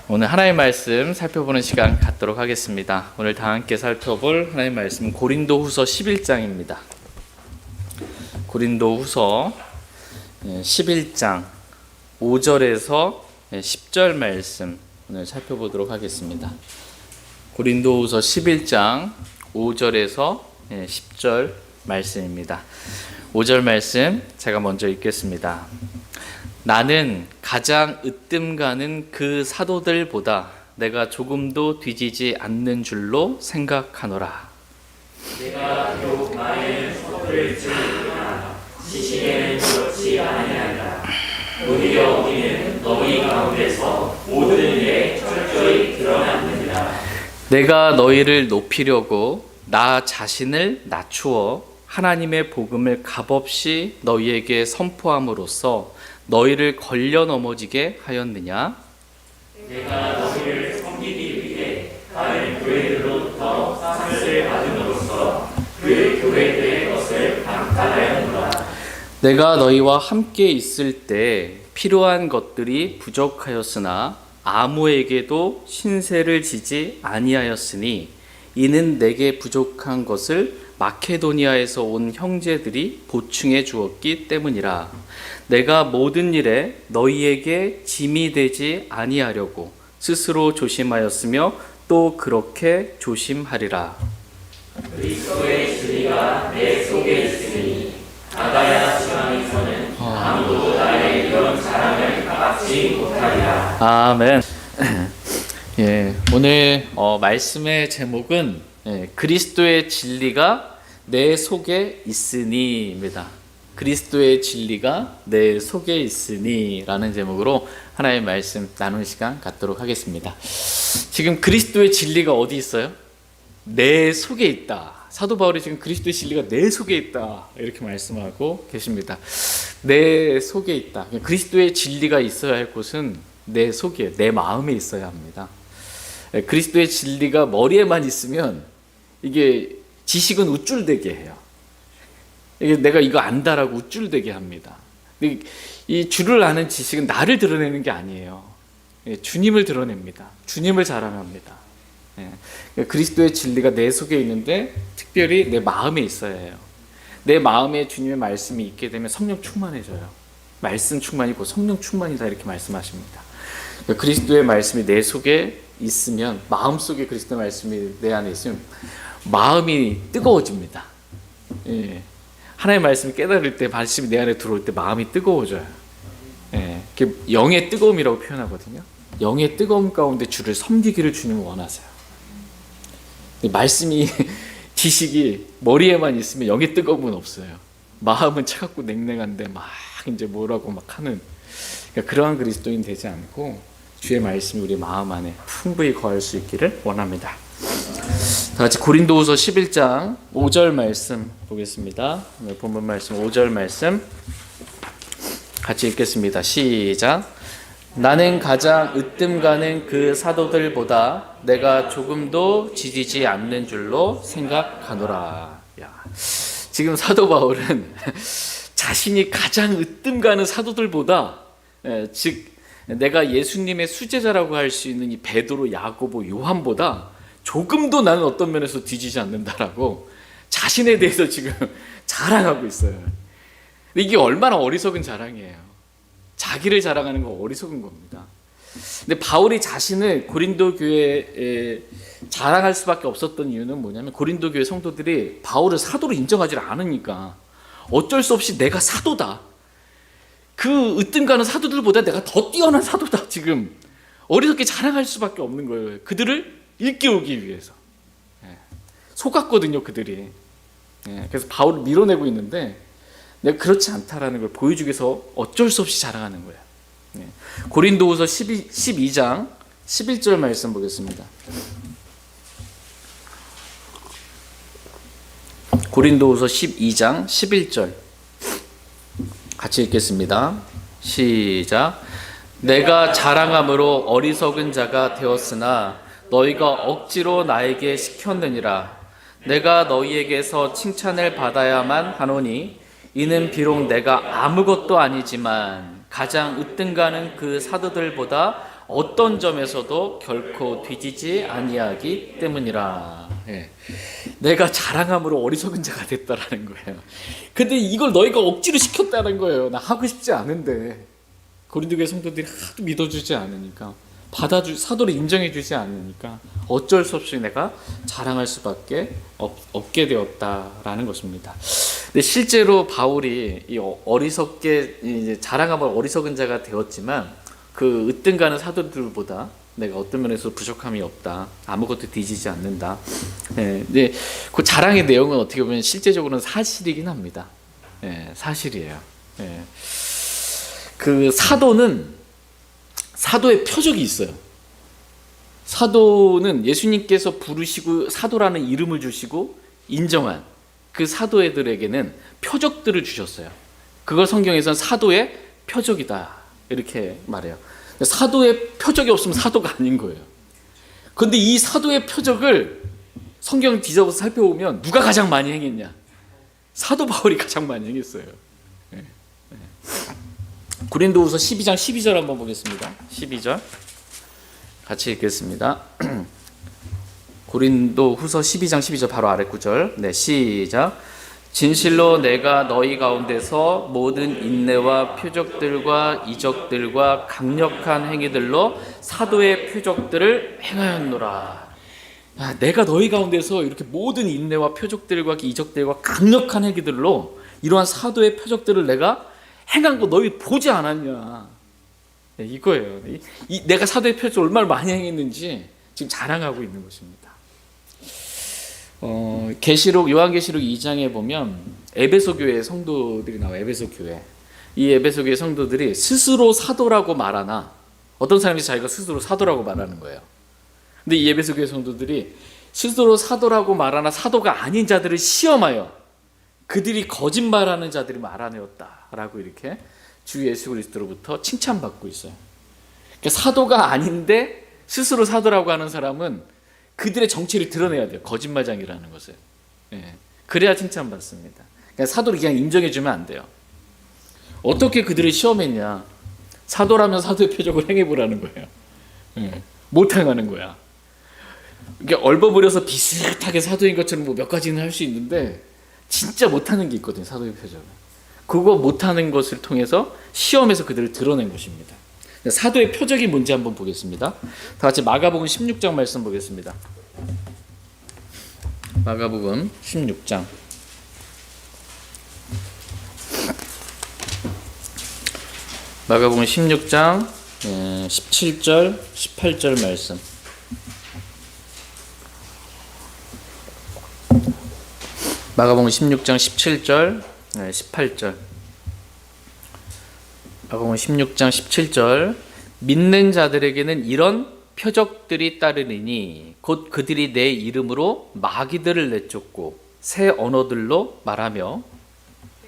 오늘 하나님의 말씀 살펴보는 시간 갖도록 하겠습니다. 오늘 다 함께 살펴볼 하나님의 말씀 고린도후서 11장입니다. 고린도후서 11장 5절에서 10절 말씀 오늘 살펴보도록 하겠습니다. 고린도후서 11장 5절에서 10절 말씀입니다. 5절 말씀 제가 먼저 읽겠습니다. 나는 가장 으뜸가는 그 사도들보다 내가 조금도 뒤지지 않는 줄로 생각하노라. 내가 비록 나의 서두를 지으나 시신에는 그렇지 아니하리라. 오히려 우리는 너희 가운데서 모든 일에 철저히 드러났느니라. 내가 너희를 높이려고 나 자신을 낮추어 하나님의 복음을 값없이 너희에게 선포함으로써 너희를 걸려 넘어지게 하였느냐? 내가 너희를 섬기기 위해 다른 교회들로부터 상을 받음으로써 그 교회들의 것을 강탈하였노라. 내가 너희와 함께 있을 때 필요한 것들이 부족하였으나 아무에게도 신세를 지지 아니하였으니 이는 내게 부족한 것을 마케도니아에서 온 형제들이 보충해 주었기 때문이라. 내가 모든 일에 너희에게 짐이 되지 아니하려고 스스로 조심하였으며 또 그렇게 조심하리라. 그리스도의 진리가 내 속에 있으니 아가야 지방에서는 아무도 나의 이런 자랑을 받지 못하리라. 아멘. 오늘 말씀의 제목은 그리스도의 진리가 내 속에 있으니입니다. 그리스도의 진리가 내 속에 있으니 라는 제목으로 하나님의 말씀 나누는 시간 갖도록 하겠습니다. 지금 그리스도의 진리가 어디 있어요? 내 속에 있다. 사도 바울이 지금 그리스도의 진리가 내 속에 있다 이렇게 말씀하고 계십니다. 내 속에 있다. 그리스도의 진리가 있어야 할 곳은 내 속에, 내 마음에 있어야 합니다. 그리스도의 진리가 머리에만 있으면 이게 지식은 우쭐대게 해요. 이게 내가 이거 안다라고 우쭐대게 합니다. 이 주를 아는 지식은 나를 드러내는 게 아니에요. 주님을 드러냅니다. 주님을 자랑합니다. 그리스도의 진리가 내 속에 있는데 특별히 내 마음에 있어야 해요. 내 마음에 주님의 말씀이 있게 되면 성령 충만해져요. 말씀 충만이고 성령 충만이다 이렇게 말씀하십니다. 그리스도의 말씀이 내 속에 있으면, 마음 속에 그리스도의 말씀이 내 안에 있으면 마음이 뜨거워집니다. 하나님의 말씀을 깨달을 때, 말씀이 내 안에 들어올 때 마음이 뜨거워져요. 영의 뜨거움이라고 표현하거든요. 영의 뜨거움 가운데 주를 섬기기를 주님은 원하세요. 말씀이 지식이 머리에만 있으면 영의 뜨거움은 없어요. 마음은 차갑고 냉랭한데 막 이제 뭐라고 막 하는, 그러한 그리스도인 되지 않고 주의 말씀이 우리 마음 안에 풍부히 거할 수 있기를 원합니다. 다 같이 고린도후서 11장 5절 말씀 보겠습니다. 본문 말씀 5절 말씀 같이 읽겠습니다. 시작. 나는 가장 으뜸가는 그 사도들보다 내가 조금도 지지지 않는 줄로 생각하노라. 지금 사도 바울은 자신이 가장 으뜸가는 사도들보다, 즉 내가 예수님의 수제자라고 할 수 있는 이 베드로, 야고보, 요한보다 조금도 나는 어떤 면에서 뒤지지 않는다라고 자신에 대해서 지금 자랑하고 있어요. 근데 이게 얼마나 어리석은 자랑이에요. 자기를 자랑하는 건 어리석은 겁니다. 근데 바울이 자신을 고린도 교회에 자랑할 수밖에 없었던 이유는 뭐냐면, 고린도 교회 성도들이 바울을 사도로 인정하지 않으니까 어쩔 수 없이 내가 사도다, 그 으뜸가는 사도들보다 내가 더 뛰어난 사도다, 지금 어리석게 자랑할 수밖에 없는 거예요. 그들을 일깨우기 위해서. 속았거든요, 그들이. 그래서 바울을 밀어내고 있는데 내가 그렇지 않다라는 걸 보여주기 위해서 어쩔 수 없이 자랑하는 거예요. 고린도후서 12장 11절 말씀 보겠습니다. 고린도후서 12장 11절 같이 읽겠습니다. 시작. 내가 자랑함으로 어리석은 자가 되었으나 너희가 억지로 나에게 시켰느니라. 내가 너희에게서 칭찬을 받아야만 하노니 이는 비록 내가 아무것도 아니지만 가장 으뜸가는 그 사도들보다 어떤 점에서도 결코 뒤지지 아니하기 때문이라. 예. 내가 자랑함으로 어리석은 자가 됐다라는 거예요. 근데 이걸 너희가 억지로 시켰다는 거예요. 나 하고 싶지 않은데. 고린도 교회 성도들이 하도 믿어주지 않으니까, 사도를 인정해주지 않으니까 어쩔 수 없이 내가 자랑할 수밖에 없게 되었다라는 것입니다. 근데 실제로 바울이 이 어리석게 이제 자랑하면 어리석은 자가 되었지만, 그 으뜸가는 사도들보다 내가 어떤 면에서 부족함이 없다, 아무것도 뒤지지 않는다. 근데 그 자랑의 내용은 어떻게 보면 실제적으로는 사실이긴 합니다. 사실이에요. 그 사도의 표적이 있어요. 사도는 예수님께서 부르시고 사도라는 이름을 주시고 인정한 그 사도들에게는 표적들을 주셨어요. 그걸 성경에서는 사도의 표적이다 이렇게 말해요. 사도의 표적이 없으면 사도가 아닌 거예요. 그런데 이 사도의 표적을 성경을 뒤져서 살펴보면 누가 가장 많이 행했냐? 사도 바울이 가장 많이 행했어요. 고린도후서 12장 12절 한번 보겠습니다. 12절 같이 읽겠습니다. 고린도후서 12장 12절 바로 아래 구절. 네, 시작. 진실로 내가 너희 가운데서 모든 인내와 표적들과 이적들과 강력한 행위들로 사도의 표적들을 행하였노라. 내가 너희 가운데서 이렇게 모든 인내와 표적들과 이적들과 강력한 행위들로 이러한 사도의 표적들을 내가 행한 거 너희 보지 않았냐. 이거예요. 내가 사도의 표적을 얼마나 많이 행했는지 지금 자랑하고 있는 것입니다. 요한계시록 2장에 보면 에베소 교회 성도들이 나와요. 에베소 교회. 이 에베소 교회 성도들이 스스로 사도라고 말하나, 어떤 사람이 자기가 스스로 사도라고 말하는 거예요. 근데 이 에베소 교회 성도들이 스스로 사도라고 말하나 사도가 아닌 자들을 시험하여 그들이 거짓말하는 자들이 알아내었다라고 이렇게 주 예수 그리스도로부터 칭찬받고 있어요. 그러니까 사도가 아닌데 스스로 사도라고 하는 사람은 그들의 정체를 드러내야 돼요. 거짓말장이라는 것을. 그래야 칭찬받습니다. 그러니까 사도를 그냥 인정해주면 안 돼요. 어떻게 그들을 시험했냐? 사도라면 사도의 표적을 행해보라는 거예요. 못 행하는 거야. 이게 얼버무려서 비슷하게 사도인 것처럼 몇 가지는 할 수 있는데 진짜 못하는 게 있거든요. 사도의 표적은. 그거 못하는 것을 통해서 시험에서 그들을 드러낸 것입니다. 사도의 표적이 뭔지 한번 보겠습니다. 다 같이 마가복음 16장 말씀 보겠습니다. 마가복음 16장. 마가복음 16장 17절 18절 말씀. 마가복음 16장 17절 18절. 마가복음 16장 17절. 믿는 자들에게는 이런 표적들이 따르리니 곧 그들이 내 이름으로 마귀들을 내쫓고 새 언어들로 말하며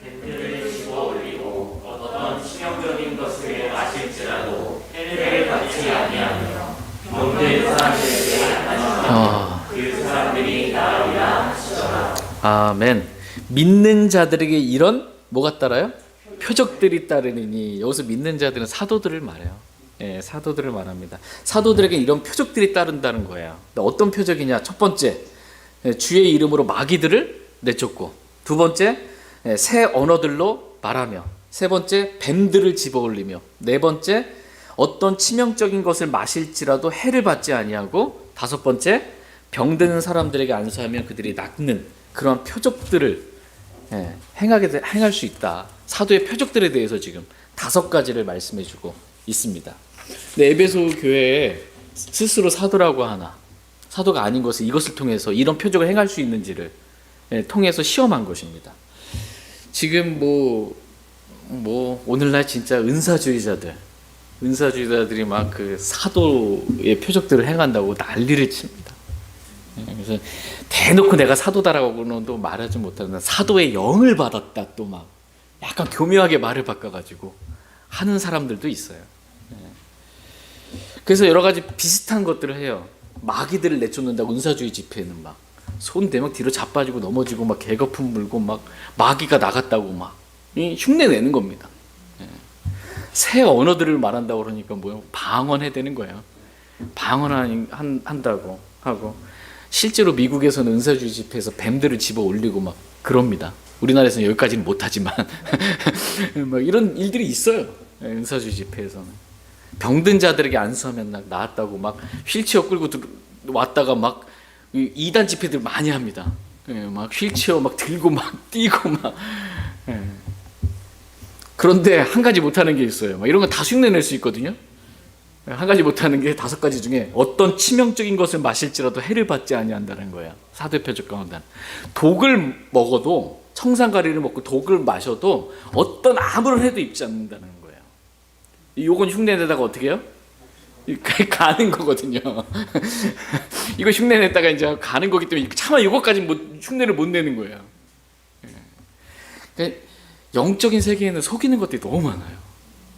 뱀들을 집어올리고 어떤 치명적인 것을 마실지라도 해를 받지 아니하며 병든 사람들에게 하지만 그 사람들이 나으리라 하시더라. 아멘. 믿는 자들에게 이런 뭐가 따라요? 표적들이 따르니. 여기서 믿는 자들은 사도들을 말해요. 사도들을 말합니다. 사도들에게 이런 표적들이 따른다는 거예요. 어떤 표적이냐? 첫 번째, 주의 이름으로 마귀들을 내쫓고, 두 번째, 새 언어들로 말하며, 세 번째, 뱀들을 집어올리며, 네 번째, 어떤 치명적인 것을 마실지라도 해를 받지 아니하고, 다섯 번째, 병드는 사람들에게 안수하면 그들이 낫는 그런 표적들을 행할 수 있다. 사도의 표적들에 대해서 지금 5가지를 말씀해주고 있습니다. 근데 에베소 교회에 스스로 사도라고 하나, 사도가 아닌 것을 이것을 통해서 이런 표적을 행할 수 있는지를 통해서 시험한 것입니다. 지금 오늘날 진짜 은사주의자들이 막 그 사도의 표적들을 행한다고 난리를 칩니다. 그래서 대놓고 내가 사도다라고는 또 말하지 못하는, 사도의 영을 받았다 또 막 약간 교묘하게 말을 바꿔가지고 하는 사람들도 있어요. 그래서 여러 가지 비슷한 것들을 해요. 마귀들을 내쫓는다고 은사주의 집회는 막 손 대면 뒤로 자빠지고 넘어지고 막 개거품 물고 막 마귀가 나갔다고 막 흉내 내는 겁니다. 새 언어들을 말한다고 그러니까 뭐요? 방언해야 되는 거예요. 방언한다고 하고, 실제로 미국에서는 은사주의 집회에서 뱀들을 집어 올리고 막 그럽니다. 우리나라에서는 여기까지는 못하지만 막 이런 일들이 있어요. 은사주의 집회에서는 병든 자들에게 안수하면 나았다고 막 휠체어 끌고 왔다가 막 이단 집회들 많이 합니다. 막 휠체어 막 들고 막 뛰고 막. 그런데 한 가지 못하는 게 있어요. 막 이런 건 다 흉내낼 수 있거든요. 한 가지 못하는 게 5가지 중에 어떤 치명적인 것을 마실지라도 해를 받지 아니한다는 거예요. 사도의 표적 가운데 독을 먹어도, 청산가리를 먹고 독을 마셔도 어떤 아무런 해도 입지 않는다는 거예요. 요건 흉내내다가 어떻게 해요? 가는 거거든요. 이거 흉내냈다가 이제 가는 거기 때문에 차마 이것까지 흉내를 못 내는 거예요. 그러니까 영적인 세계에는 속이는 것들이 너무 많아요.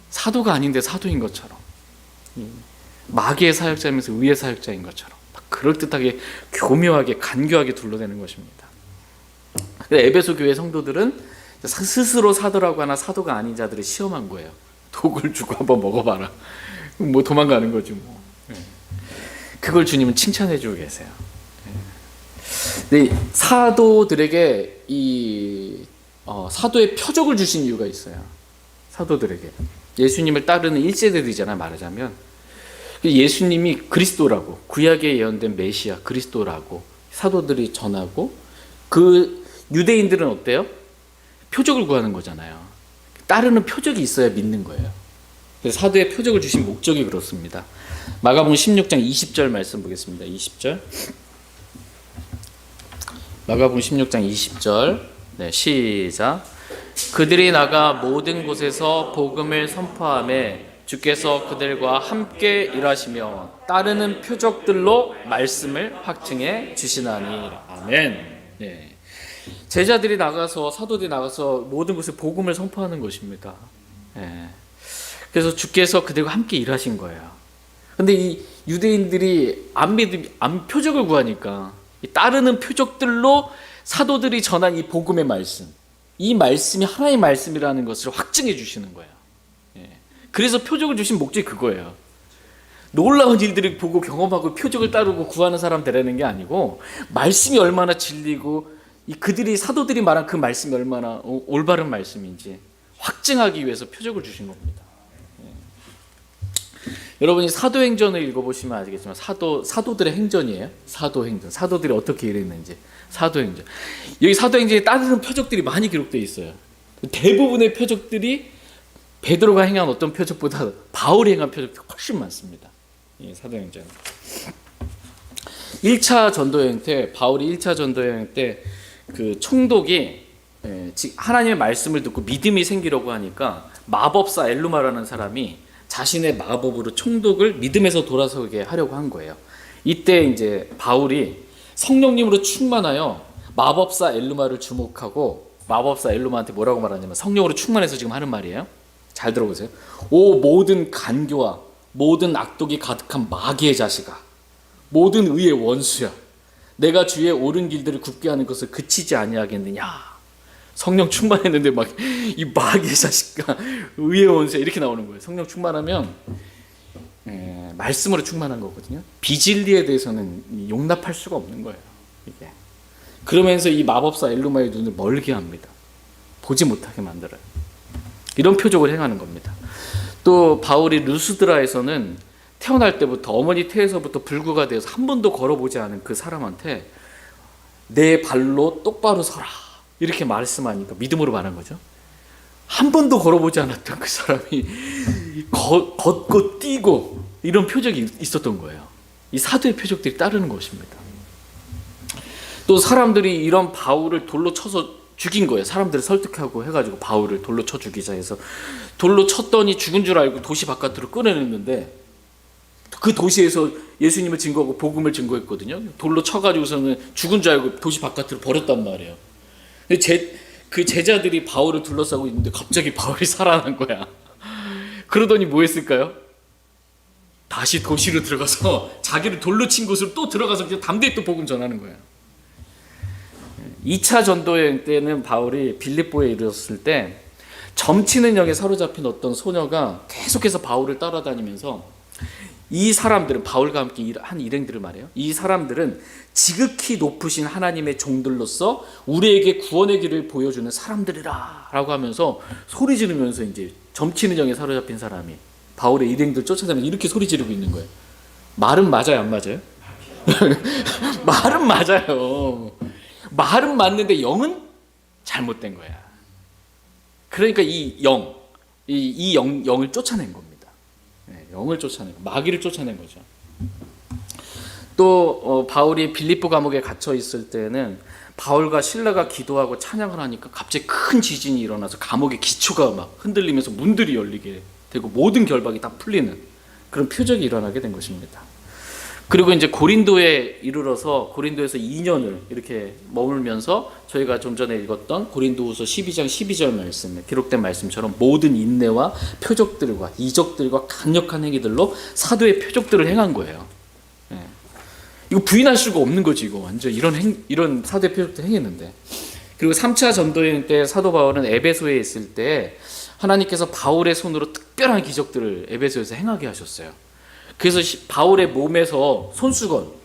사도가 아닌데 사도인 것처럼, 마귀의 사역자이면서 의의 사역자인 것처럼 그럴듯하게 교묘하게 간교하게 둘러대는 것입니다. 에베소 교회 성도들은 스스로 사도라고 하나 사도가 아닌 자들을 시험한 거예요. 독을 주고 한번 먹어봐라. 뭐 도망가는 거지 뭐. 그걸 주님은 칭찬해주고 계세요. 근데 사도들에게 이 사도의 표적을 주신 이유가 있어요. 사도들에게 예수님을 따르는 1세대들이잖아요. 말하자면 예수님이 그리스도라고, 구약에 예언된 메시아 그리스도라고 사도들이 전하고, 그 유대인들은 어때요? 표적을 구하는 거잖아요. 따르는 표적이 있어야 믿는 거예요. 그래서 사도의 표적을 주신 목적이 그렇습니다. 마가복음 16장 20절 말씀 보겠습니다. 20절. 마가복음 16장 20절. 네, 시작. 그들이 나가 모든 곳에서 복음을 선포하며 주께서 그들과 함께 일하시며 따르는 표적들로 말씀을 확증해 주시나니. 아멘. 네. 제자들이 나가서, 사도들이 나가서 모든 곳에 복음을 선포하는 것입니다. 네. 그래서 주께서 그들과 함께 일하신 거예요. 근데 이 유대인들이 안 표적을 구하니까 따르는 표적들로 사도들이 전한 이 복음의 말씀, 이 말씀이 하나의 말씀이라는 것을 확증해 주시는 거예요. 그래서 표적을 주신 목적이 그거예요. 놀라운 일들을 보고 경험하고 표적을 따르고 구하는 사람 되라는 게 아니고, 말씀이 얼마나 진리고 그들이, 사도들이 말한 그 말씀이 얼마나 올바른 말씀인지 확증하기 위해서 표적을 주신 겁니다. 여러분이 사도행전을 읽어보시면 아시겠지만 사도들의 행전이에요. 사도행전, 사도들이 어떻게 일했는지. 사도행전, 여기 사도행전에 따르는 표적들이 많이 기록되어 있어요. 대부분의 표적들이 베드로가 행한 어떤 표적보다 바울이 행한 표적들이 훨씬 많습니다. 사도행전 1차 전도여행 때, 바울이 1차 전도여행 때 그 총독이 하나님의 말씀을 듣고 믿음이 생기려고 하니까 마법사 엘루마라는 사람이 자신의 마법으로 총독을 믿음에서 돌아서게 하려고 한 거예요. 이때 이제 바울이 성령님으로 충만하여 마법사 엘루마를 주목하고, 마법사 엘루마한테 뭐라고 말하냐면, 성령으로 충만해서 지금 하는 말이에요. 잘 들어보세요. 오 모든 간교와 모든 악독이 가득한 마귀의 자식아, 모든 의의 원수야, 내가 주의 옳은 길들을 굽게 하는 것을 그치지 아니하겠느냐. 성령 충만했는데 막 이 마귀의 자식과 의의 원수야 이렇게 나오는 거예요. 성령 충만하면 말씀으로 충만한 거거든요. 비진리에 대해서는 용납할 수가 없는 거예요. 이게. 그러면서 이 마법사 엘루마의 눈을 멀게 합니다. 보지 못하게 만들어요. 이런 표적을 행하는 겁니다. 또 바울이 루스드라에서는 태어날 때부터, 어머니 태에서부터 불구가 되어서 한 번도 걸어보지 않은 그 사람한테 내 발로 똑바로 서라 이렇게 말씀하니까 믿음으로 말한 거죠. 한 번도 걸어보지 않았던 그 사람이 걷고 뛰고 이런 표적이 있었던 거예요. 이 사도의 표적들이 따르는 것입니다. 또 사람들이 이런 바울을 돌로 쳐서 죽인 거예요. 사람들을 설득하고 해가지고 바울을 돌로 쳐 죽이자 해서 돌로 쳤더니 죽은 줄 알고 도시 바깥으로 끌어냈는데, 그 도시에서 예수님을 증거하고 복음을 증거했거든요. 돌로 쳐가지고서는 죽은 줄 알고 도시 바깥으로 버렸단 말이에요. 그 제자들이 바울을 둘러싸고 있는데 갑자기 바울이 살아난 거야. 그러더니 뭐 했을까요? 다시 도시로 들어가서 자기를 돌로 친 곳으로 또 들어가서 그냥 담대히 또 복음 전하는 거야. 2차 전도여행 때는 바울이 빌립보에 이르렀을 때 점치는 영에 사로잡힌 어떤 소녀가 계속해서 바울을 따라다니면서 이 사람들은 바울과 함께 한 일행들을 말해요. 이 사람들은 지극히 높으신 하나님의 종들로서 우리에게 구원의 길을 보여주는 사람들이라 라고 하면서 소리 지르면서 이제 점치는 영에 사로잡힌 사람이 바울의 일행들 쫓아다니면서 이렇게 소리 지르고 있는 거예요. 말은 맞아요, 안 맞아요? 말은 맞아요. 말은 맞는데 영은 잘못된 거야. 그러니까 영을 쫓아낸 겁니다. 영을 쫓아낸 거, 마귀를 쫓아낸 거죠. 또 바울이 빌립보 감옥에 갇혀 있을 때는 바울과 실라가 기도하고 찬양을 하니까 갑자기 큰 지진이 일어나서 감옥의 기초가 막 흔들리면서 문들이 열리게 되고 모든 결박이 다 풀리는 그런 표적이 일어나게 된 것입니다. 그리고 이제 고린도에 이르러서 고린도에서 2년을 이렇게 머물면서 저희가 좀 전에 읽었던 고린도후서 12장 12절 말씀에 기록된 말씀처럼 모든 인내와 표적들과 이적들과 강력한 행위들로 사도의 표적들을 행한 거예요. 예. 이거 부인할 수가 없는 거지. 이거 완전 이런 사도의 표적들 행했는데. 그리고 3차 전도여행 때 사도 바울은 에베소에 있을 때 하나님께서 바울의 손으로 특별한 기적들을 에베소에서 행하게 하셨어요. 그래서 바울의 몸에서 손수건이나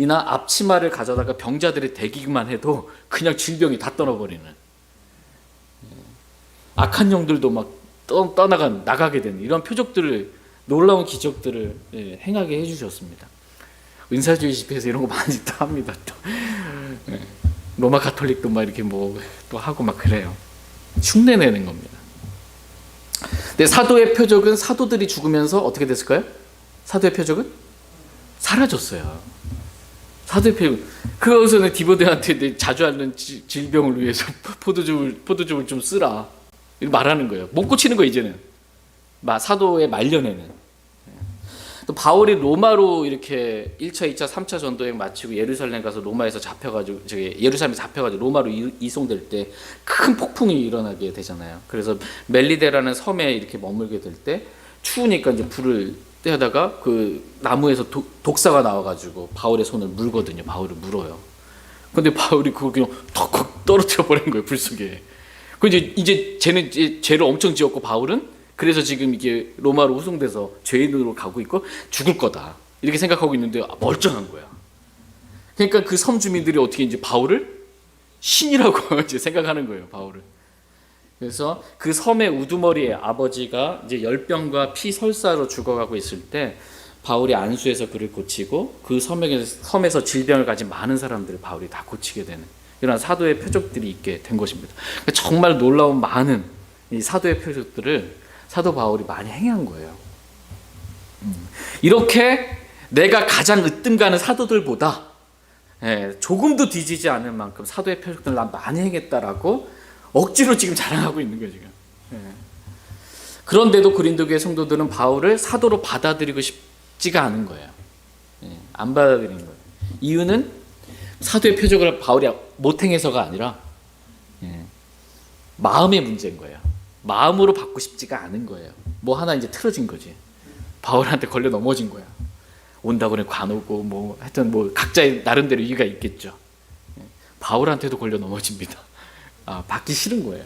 앞치마를 가져다가 병자들이 대기만 해도 그냥 질병이 다 떠나버리는, 악한 영들도 막 나가게 되는 이런 표적들을, 놀라운 기적들을 행하게 해주셨습니다. 은사주의 집회에서 이런 거 많이 또 합니다. 또 로마 가톨릭도 막 이렇게 뭐 또 하고 막 그래요. 흉내내는 겁니다. 근데 사도의 표적은 사도들이 죽으면서 어떻게 됐을까요? 사도의 표적은 사라졌어요. 사도의 표적. 그거서는 디모데한테 자주 앓는 질병을 위해서 포도즙을 좀 쓰라 이렇게 말하는 거예요. 못 고치는 거 이제는. 사도의 말년에는. 또 바울이 로마로 이렇게 1차, 2차, 3차 전도여행 마치고 예루살렘 가서 로마에서 잡혀가지고 예루살렘에 잡혀가지고 로마로 이송될 때 큰 폭풍이 일어나게 되잖아요. 그래서 멜리데라는 섬에 이렇게 머물게 될 때 추우니까 이제 불을 떼다가 그 나무에서 독사가 나와가지고 바울의 손을 물거든요. 바울을 물어요. 근데 바울이 그걸 그냥 턱 떨어뜨려 버린 거예요. 불 속에. 그 이제 쟤는 죄를 엄청 지었고 바울은 그래서 지금 이게 로마로 후송돼서 죄인으로 가고 있고 죽을 거다 이렇게 생각하고 있는데 멀쩡한 거야. 그러니까 그 섬 주민들이 어떻게 이제 바울을 신이라고 이제 생각하는 거예요. 바울을. 그래서 그 섬의 우두머리에 아버지가 이제 열병과 피설사로 죽어가고 있을 때 바울이 안수해서 그를 고치고 그 섬에서 질병을 가진 많은 사람들을 바울이 다 고치게 되는 이런 사도의 표적들이 있게 된 것입니다. 정말 놀라운 많은 이 사도의 표적들을 사도 바울이 많이 행한 거예요. 이렇게 내가 가장 으뜸가는 사도들보다 조금도 뒤지지 않을 만큼 사도의 표적들을 난 많이 행했다라고 억지로 지금 자랑하고 있는 거예요. 지금. 그런데도 고린도교의 성도들은 바울을 사도로 받아들이고 싶지가 않은 거예요. 안 받아들이는 거예요. 이유는 사도의 표적을 바울이 못 행해서가 아니라 마음의 문제인 거예요. 마음으로 받고 싶지가 않은 거예요. 뭐 하나 이제 틀어진 거지. 바울한테 걸려 넘어진 거야. 온다고 해 관오고 뭐 하여튼 뭐 각자의 나름대로 이유가 있겠죠. 바울한테도 걸려 넘어집니다. 받기 싫은 거예요.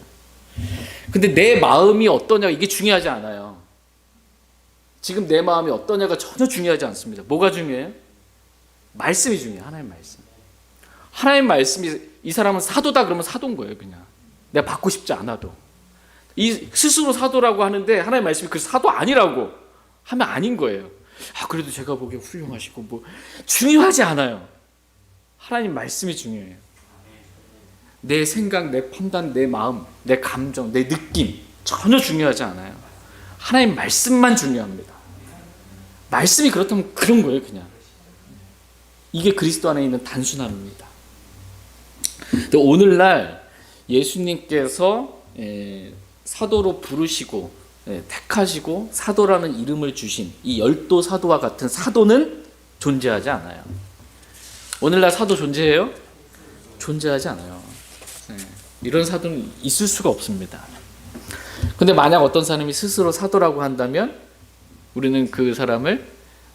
근데 내 마음이 어떠냐 이게 중요하지 않아요. 지금 내 마음이 어떠냐가 전혀 중요하지 않습니다. 뭐가 중요해요? 말씀이 중요해요. 하나님 말씀. 하나님 말씀이 이 사람은 사도다 그러면 사도인 거예요. 그냥 내가 받고 싶지 않아도. 이 스스로 사도라고 하는데 하나님 말씀이 그 사도 아니라고 하면 아닌 거예요. 그래도 제가 보기에 훌륭하시고 뭐 중요하지 않아요. 하나님 말씀이 중요해요. 내 생각, 내 판단, 내 마음, 내 감정, 내 느낌 전혀 중요하지 않아요. 하나님 말씀만 중요합니다. 말씀이 그렇다면 그런 거예요. 그냥 이게 그리스도 안에 있는 단순함입니다. 근데 오늘날 예수님께서 사도로 부르시고 택하시고 사도라는 이름을 주신 이 열도 사도와 같은 사도는 존재하지 않아요. 오늘날 사도 존재해요? 존재하지 않아요. 이런 사도는 있을 수가 없습니다. 근데 만약 어떤 사람이 스스로 사도라고 한다면 우리는 그 사람을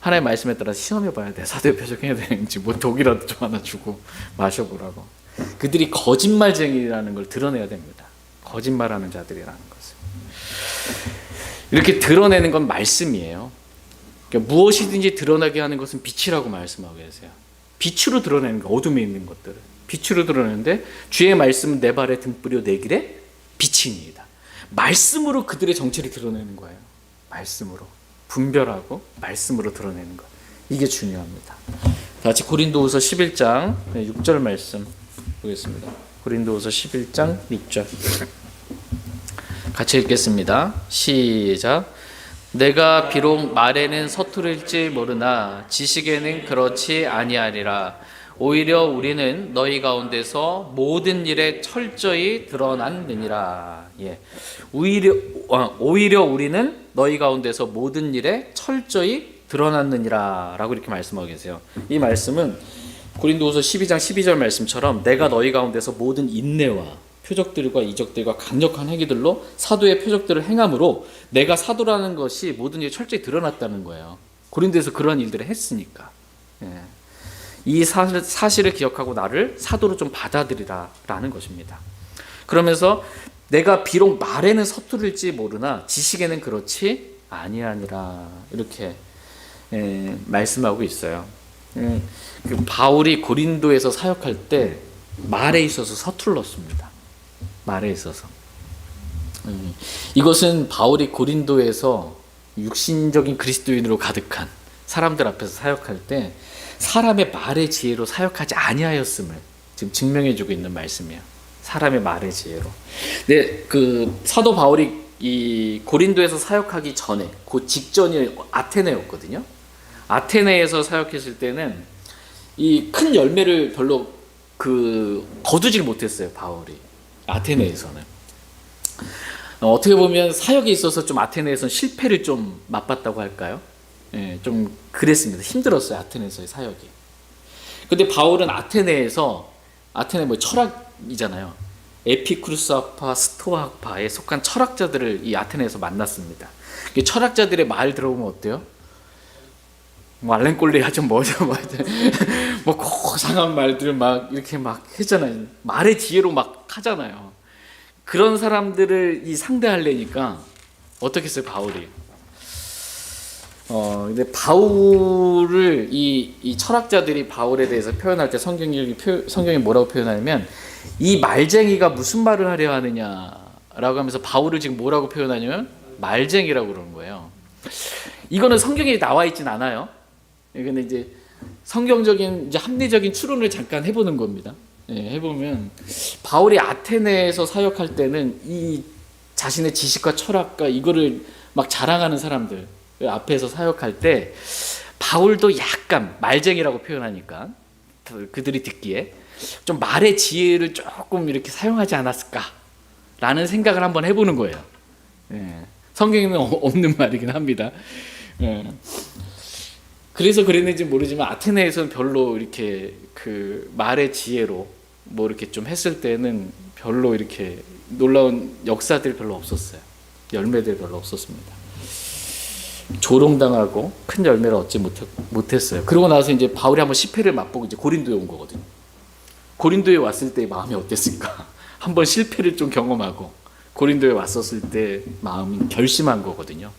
하나님의 말씀에 따라 시험해 봐야 돼. 사도의 표적해야 되는지 뭐 독이라도 좀 하나 주고 마셔보라고. 그들이 거짓말쟁이라는 걸 드러내야 됩니다. 거짓말하는 자들이라는 것을. 이렇게 드러내는 건 말씀이에요. 그러니까 무엇이든지 드러나게 하는 것은 빛이라고 말씀하고 계세요. 빛으로 드러내는 거, 어둠에 있는 것들을 빛으로 드러내는데 주의 말씀은 내 발의 등불이요 내 길의 빛이니이다. 말씀으로 그들의 정체를 드러내는 거예요. 말씀으로 분별하고 말씀으로 드러내는 것, 이게 중요합니다. 다 같이 고린도후서 11장 6절 말씀 보겠습니다. 고린도후서 11장 6절 같이 읽겠습니다. 시작. 내가 비록 말에는 서투를지 모르나 지식에는 그렇지 아니하리라. 오히려 우리는 너희 가운데서 모든 일에 철저히 드러났느니라. 예. 오히려 우리는 너희 가운데서 모든 일에 철저히 드러났느니라 라고 이렇게 말씀하고 계세요. 이 말씀은 고린도후서 12장 12절 말씀처럼 내가 너희 가운데서 모든 인내와 표적들과 이적들과 강력한 행위들로 사도의 표적들을 행함으로 내가 사도라는 것이 모든 일이 철저히 드러났다는 거예요. 고린도에서 그런 일들을 했으니까. 예. 이 사실을 기억하고 나를 사도로 좀 받아들이라 라는 것입니다. 그러면서 내가 비록 말에는 서투를지 모르나 지식에는 그렇지 아니하니라 이렇게 말씀하고 있어요. 그 바울이 고린도에서 사역할 때 말에 있어서 서툴렀습니다. 말에 있어서. 이것은 바울이 고린도에서 육신적인 그리스도인으로 가득한 사람들 앞에서 사역할 때 사람의 말의 지혜로 사역하지 아니하였음을 지금 증명해주고 있는 말씀이에요. 사람의 말의 지혜로. 근데 그 사도 바울이 이 고린도에서 사역하기 전에 그 직전이 아테네였거든요. 아테네에서 사역했을 때는 이 큰 열매를 별로 거두질 못했어요. 바울이 아테네에서는. 어떻게 보면 사역에 있어서 좀 아테네에서는 실패를 좀 맛봤다고 할까요? 예, 좀 그랬습니다. 힘들었어요. 아테네에서의 사역이. 근데 바울은 아테네 뭐 철학이잖아요. 에피쿠르스 학파, 스토아 학파에 속한 철학자들을 이 아테네에서 만났습니다. 철학자들의 말 들어보면 어때요? 뭐 알렌꼴레야 좀 뭐죠, 뭐 고상한 말들 막 이렇게 막 했잖아요. 말의 지혜로 막 하잖아요. 그런 사람들을 상대하려니까 어떻게 했어요, 바울이? 근데 바울을 이 철학자들이 바울에 대해서 표현할 때 성경이 뭐라고 표현하냐면 이 말쟁이가 무슨 말을 하려 하느냐라고 하면서 바울을 지금 뭐라고 표현하냐면 말쟁이라고 그러는 거예요. 이거는 성경에 나와 있진 않아요. 근데 이제 성경적인 합리적인 추론을 잠깐 해보는 겁니다. 해보면 바울이 아테네에서 사역할 때는 이 자신의 지식과 철학과 이거를 막 자랑하는 사람들 앞에서 사역할 때 바울도 약간 말쟁이라고 표현하니까 그들이 듣기에 좀 말의 지혜를 조금 이렇게 사용하지 않았을까라는 생각을 한번 해보는 거예요. 성경에는 없는 말이긴 합니다. 그래서 그랬는지 모르지만 아테네에서는 별로 이렇게 그 말의 지혜로 뭐 이렇게 좀 했을 때는 별로 이렇게 놀라운 역사들 별로 없었어요. 열매들 별로 없었습니다. 조롱당하고 큰 열매를 얻지 못했어요. 그러고 나서 이제 바울이 한번 실패를 맛보고 이제 고린도에 온 거거든요. 고린도에 왔을 때 마음이 어땠을까? 한번 실패를 좀 경험하고 고린도에 왔었을 때 마음이 결심한 거거든요.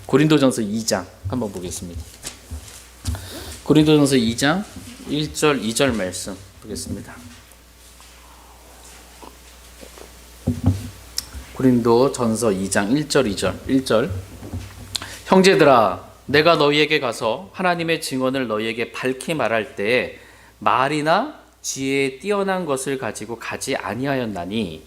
고린도전서 2장 한번 보겠습니다. 고린도전서 2장 1절 2절 말씀 보겠습니다. 고린도전서 2장 1절 2절 1절 형제들아 내가 너희에게 가서 하나님의 증언을 너희에게 밝히 말할 때에 말이나 지혜에 뛰어난 것을 가지고 가지 아니하였나니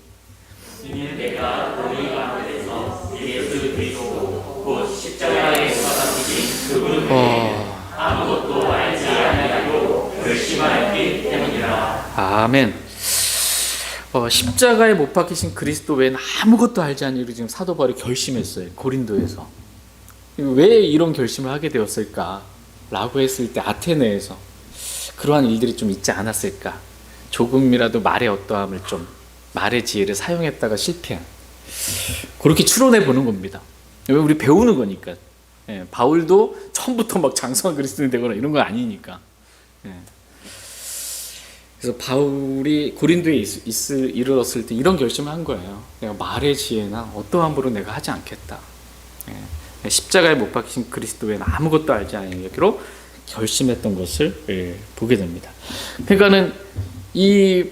이는 내가 너희 가운데서 예수 그리스도 곧 십자가에 못 박히신 그분을 아무것도 알지 아니하고 결심하였기 때문이라. 아멘. 십자가에 못 박히신 그리스도 외에는 아무것도 알지 않으려고 지금 사도 바울이 결심했어요. 고린도에서. 왜 이런 결심을 하게 되었을까? 라고 했을 때 아테네에서 그러한 일들이 좀 있지 않았을까? 조금이라도 말의 어떠함을 좀 말의 지혜를 사용했다가 실패한 그렇게 추론해 보는 겁니다. 우리 배우는 거니까. 바울도 처음부터 막 장성한 그리스도인 되거나 이런 건 아니니까. 그래서 바울이 고린도에 이르렀을 때 이런 결심을 한 거예요. 내가 말의 지혜나 어떠함으로 내가 하지 않겠다. 십자가에 못 박히신 그리스도 외에는 아무것도 알지 아니하기로 결심했던 것을 보게 됩니다. 그러니까는 이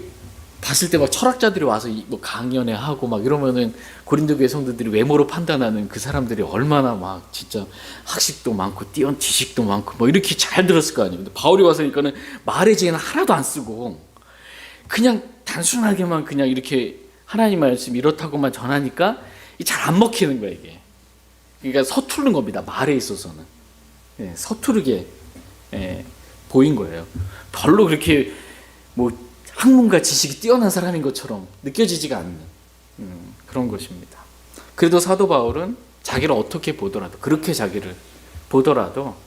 봤을 때 막 철학자들이 와서 뭐 강연회 하고 막 이러면은 고린도 교회 성도들이 외모로 판단하는 그 사람들이 얼마나 막 진짜 학식도 많고 뛰어난 지식도 많고 뭐 이렇게 잘 들었을 거 아니에요. 근데 바울이 와서니까는 말의 지혜는 하나도 안 쓰고 그냥 단순하게만 그냥 이렇게 하나님 말씀 이렇다고만 전하니까 잘 안 먹히는 거예요, 이게. 그러니까 서투른 겁니다, 말에 있어서는. 서투르게 보인 거예요. 별로 그렇게 뭐 학문과 지식이 뛰어난 사람인 것처럼 느껴지지가 않는 그런 것입니다. 그래도 사도 바울은 자기를 어떻게 보더라도, 그렇게 자기를 보더라도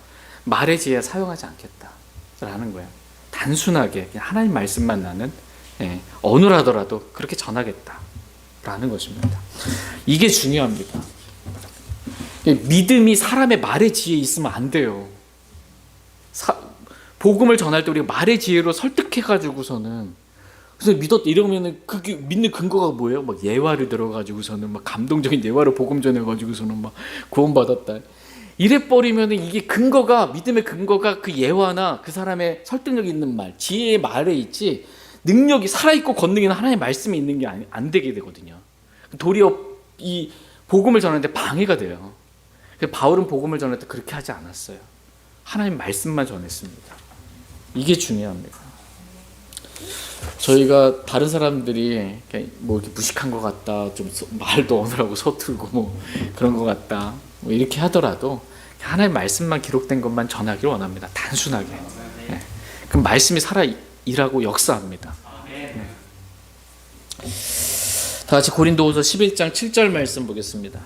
말의 지혜 사용하지 않겠다라는 거예요. 단순하게 그냥 하나님 말씀만 나는 언어라더라도 그렇게 전하겠다라는 것입니다. 이게 중요합니다. 믿음이 사람의 말의 지혜에 있으면 안 돼요. 복음을 전할 때 우리가 말의 지혜로 설득해가지고서는 그래서 믿었다 이러면은 그게 믿는 근거가 뭐예요? 막 예화를 들어가지고서는 막 감동적인 예화로 복음 전해가지고서는 막 구원받았다. 이래 버리면은 이게 근거가 믿음의 근거가 그 예화나 그 사람의 설득력 있는 말, 지혜의 말에 있지 능력이 살아있고 권능 있는 하나님의 말씀이 있는 게 안 되게 되거든요. 도리어 이 복음을 전하는데 방해가 돼요. 바울은 복음을 전할 때 그렇게 하지 않았어요. 하나님 말씀만 전했습니다. 이게 중요합니다. 저희가 다른 사람들이 뭐 이렇게 무식한 것 같다, 좀 말도 어느라고 서툴고 뭐 그런 것 같다, 뭐 이렇게 하더라도 하나님 말씀만 기록된 것만 전하기를 원합니다. 단순하게. 그럼 말씀이 살아 일하고 역사합니다. 다 같이 고린도후서 11장 7절 말씀 보겠습니다.